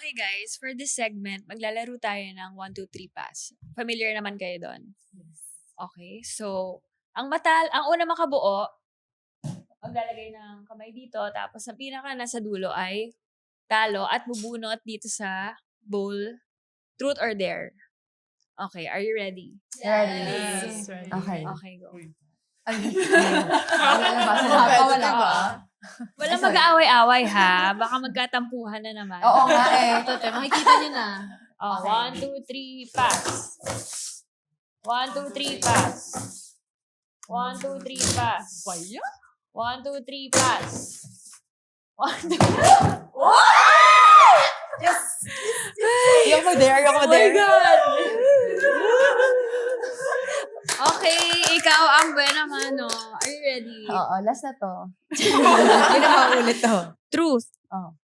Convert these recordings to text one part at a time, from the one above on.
Okay guys, for this segment, maglalaro tayo ng 1, 2, 3 pass. Familiar naman kayo doon? Okay, so, ang una makabuo, maglalagay ng kamay dito, tapos ang pinaka nasa dulo ay talo at bubunot dito sa bowl. Truth or dare? Okay, are you ready? Ready. Yes. Okay. Okay, go. Ay, wala ba? Walang mag-aaway-aaway ha. Baka magkatampuhan na naman. Oo nga eh. Tote, makikita nyo na. Oh, 1, 2, 3, pass. 1, 2, 3, pass. 1, 2, 3, pass. 1, 2, 3, pass. 1, 2, 3. Yes! Yung mo there, yung mo Oh my there. God! Okay, ikaw ang buena mano. Are you ready? Oo, last na to. Hindi na maulit to. Truth. Oh.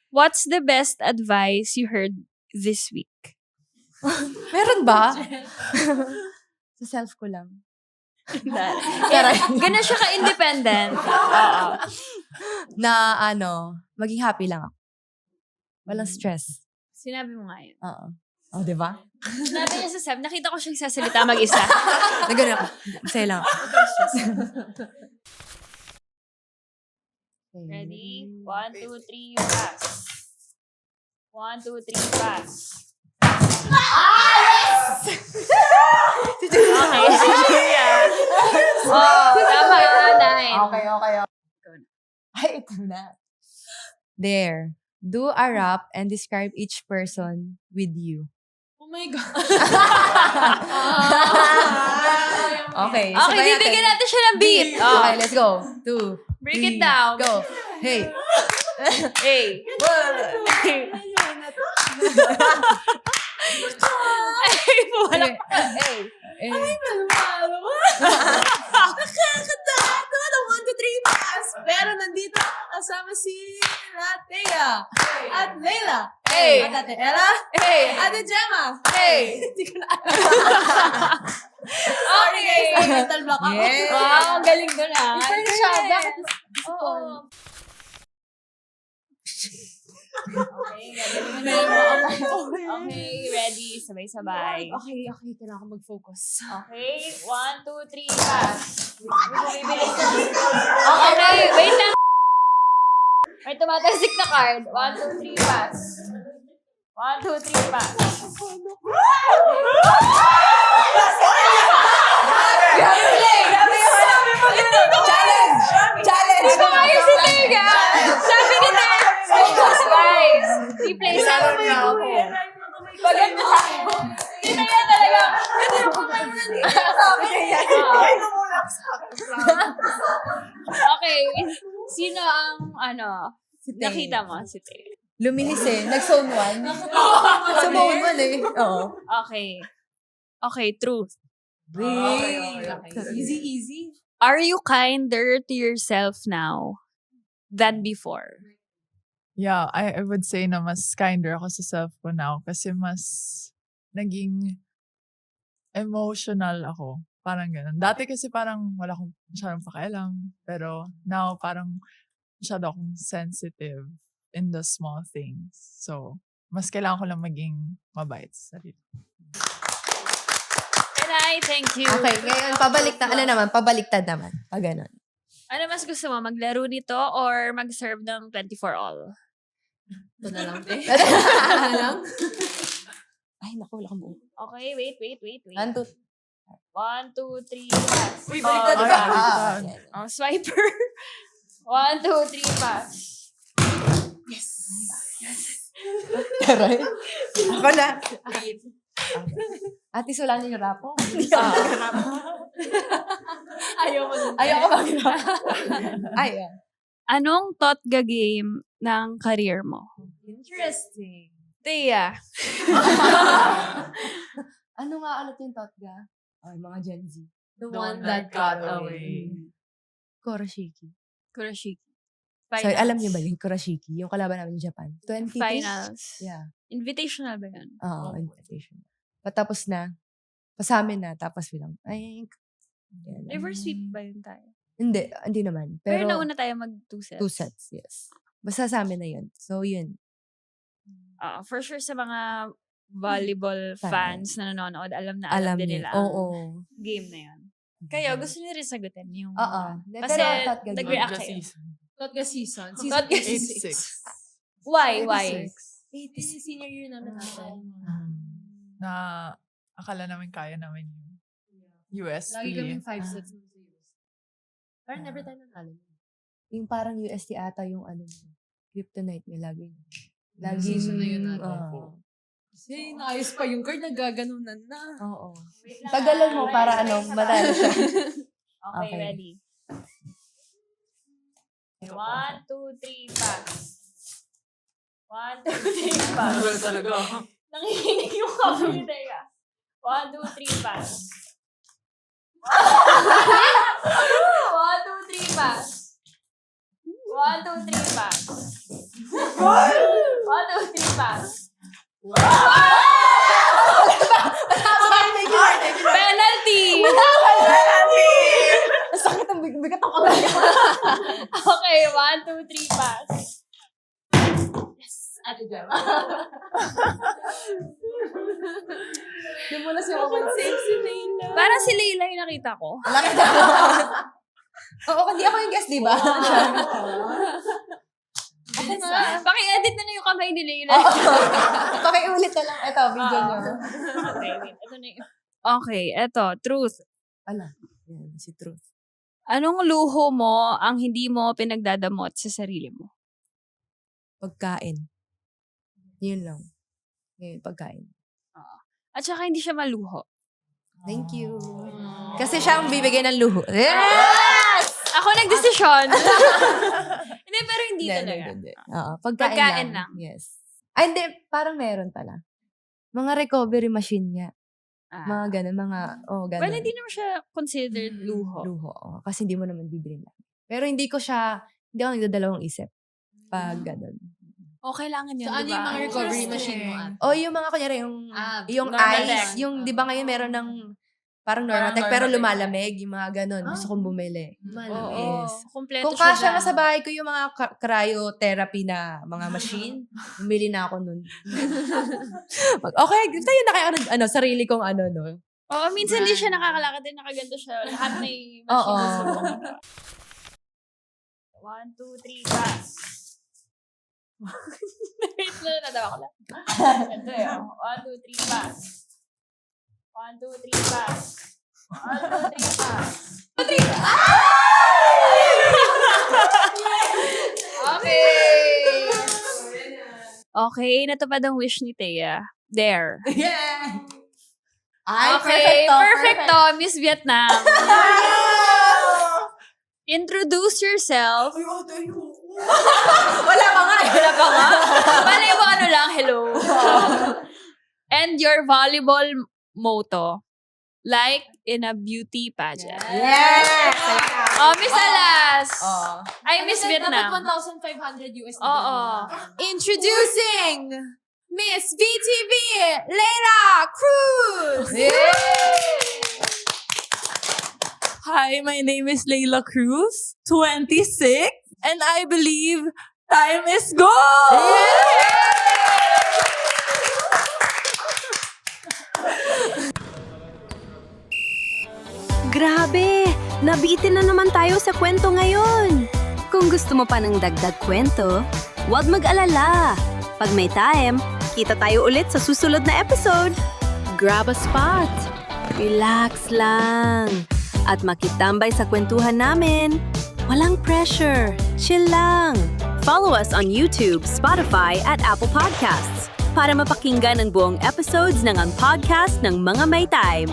What's the best advice you heard this week? Meron ba? Sa self ko lang. Ganun siya ka-independent. Oo. Na maging happy lang ako. Walang stress. Sinabi mo nga yun. Oo. Oh, di ba? Sinabi niya sa Seb, nakita ko siyang sasalita mag-isa. Nagano ako. Masaya lang ako. Ready? 1, 2, 3, pass. 1, 2, 3, pass. Okay, si Julia. Oh, tama yun, 9. Okay. Ay, ito na. There. Do a rap and describe each person with you. Oh my God. Okay. Okay, sabay natin. bibigyan natin siya ng beat. Okay, let's go. 2, Break it down. Go. Hey. Hey. Ay, wala. Hey. Nakakatawa ng 1, 2, 3 pass. Pero nandito kasama si Latea at Leila. Hey. At Ate Ella. Hey. Ate Gemma. Hey. Hindi ko na alam. Sorry guys, mental block ako. Yes. Wow, ang galing doon ah. Different siya. Bakit? Oo. Okay, galing mo na. Okay, ready. Sabay-sabay. Okay. Kailangan ko mag-focus. Okay, 1, 2, 3, pass. Okay, wait lang. May tumatasik na card. 1, 2, 3, pass. 1, 2, 3, pass. Challenge! Kumayo si Tega! Sabi ni Tega! Guys, i-play sa Paganda sa akin. Hindi na talaga. Hindi yung kumayo na dito sa akin. Okay. Sino ang, nakita mo? Si Tega. Luminis eh. Nag-zone 1. Sa zone 1 eh. Oo. Okay. Okay, truth. Easy. Are you kinder to yourself now than before? Yeah, I would say na mas kinder ako sa self ko now kasi mas naging emotional ako. Parang ganun. Dati kasi parang wala akong masyadong pakialam. Pero now parang masyado akong sensitive in the small things. So, mas kailangan ko lang maging mabait sa sarili. And I thank you. Okay, ngayon, pabaliktad naman. Pag ganun. Ano mas gusto mo? Maglaro nito or mag-serve ng 24 all? Ito na lang. Ay, naku, wala kang buo. Okay, wait. 1, 2, 1, 2, 3, pass. Uy, baliktad Ay, ka. baliktad. Oh, swiper. 1, 2, 3, pass. Taray. Ako na. Ate, wala niyo yung rap. Ayaw mo nun. Ayoko mag-rap. Ay, Anong Totga game ng career mo? Interesting. Tia. ano nga ulit yung Totga? Ay, mga Gen Z. The one that got away. Kurashiki. Kurashiki. So, alam niyo ba yung Kurashiki? Yung kalaban namin in Japan. 20 Finals. Yeah. Invitational ba yun? Oo, invitation. Patapos na. Pasamin na. Tapos bilang, ay, yan. River sweep ba yun tayo? Hindi naman. Pero Pero, nauna tayo mag 2 sets. 2 sets, yes. Basta sa amin na yun. So, yun. For sure sa mga volleyball fans na nanonood, alam din niya. nila ang Oo. game na yun. Kayo, gusto niyo rin sagutin yung... Oo. Kasi Pero I thought ganun. nag-react Totga kayo. season. Totga season. Totga Season 86. 86. Why? 86. Senior year namin natin. Na akala namin kaya namin yung UST. Lagi kaming 5-6 sa US. Pero never tayo nanalo. Yung parang UST ata yung kryptonite niya lagi. Season na yun natin. Oo. Kasi naayos pa yung card, nagaganunan na. Oo. Tagalan mo para matalo siya. Okay, ready. 1, 2, 3, pass. 1, 2, 3, pass. Talaga. Nangihinig yung copy ni Tega. 1, 2, 3, pass. 1, 2, 3, pass. 1, 2, 3, pass. 1, 2, 3, pass. Penalty! Sakit ang bigat ang kamay. Okay, 1, 2, 3, pass. Ate Jem. Di mo na siya save si Leila. Parang si Leila yung nakita ko. Oo, hindi ako yung guest, di ba? Paki-edit na yung kamay ni Leila. Pakiulit na lang. Ito, video nyo. Okay, wait. Ito na yung... Okay, ito. Truth. Ala, yan, si Truth. Anong luho mo ang hindi mo pinagdadamot sa sarili mo? Pagkain. Yun lang. Ngayon, pagkain. At saka hindi siya maluho. Thank you. Kasi siya ang bibigay ng luho. Yes! Ako nagdesisyon. Hindi, pero hindi talaga. Hindi. Oo, Pagkain lang. Yes. Ay, hindi. Parang meron pala. Mga recovery machine niya. Mga ganun, ganun. Well, hindi naman siya considered luho. Luho. Kasi hindi mo naman bibili lang. Pero hindi ako nagdadalawang isip. Pag ganun. O, kailangan yun, So, ano diba? yung mga recovery machine mo, Ate? O yung mga kunyari, yung Normatec. ice, yung di ba ngayon meron ng parang Normatec, pero lumalamig, yung mga ganun. Gusto kong bumili. Malamig. Oo, Yes. kompleto Kung siya kasya dyan. na sa bahay ko yung mga cryotherapy na mga machine, bumili na ako nun. Okay, tayo na kayo sarili kong no. Oo, minsan di siya nakakalakad din, nakaganto siya. Lahat na yung Oo. machine. 1, 2, 3, pass. Wait lang, natawa ko lang. Ito yun. 1, 2, 3, pass. 1, 2, 3, pass. 1, 2, 3, pass. 2, 3, Okay! Okay, natupad ang wish ni Thea. There. Yeah! Ay, Okay, perfecto, Miss Vietnam. Introduce yourself. Wala pa nga. Malay mo hello. And your volleyball motto. Like in a beauty pageant. Yes! Oh, Miss Alas. Oh. Ay, Miss Vietnam. Dapat 1,500 USD. Oo. Introducing Miss VTV, Leila Cruz! Hi, my name is Leila Cruz, 26, and I believe time is gold! Grabe! Nabitin na naman tayo sa kwento ngayon! Kung gusto mo pa ng dagdag kwento, huwag mag-alala. Pag may time, kita tayo ulit sa susunod na episode. Grab a spot. Relax lang. At makitambay sa kwentuhan namin. Walang pressure. Chill lang. Follow us on YouTube, Spotify, at Apple Podcasts para mapakinggan ang buong episodes ng Ang Podcast ng Mga May Time.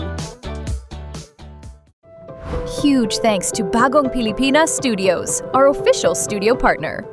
Huge thanks to Bagong Pilipinas Studios, our official studio partner.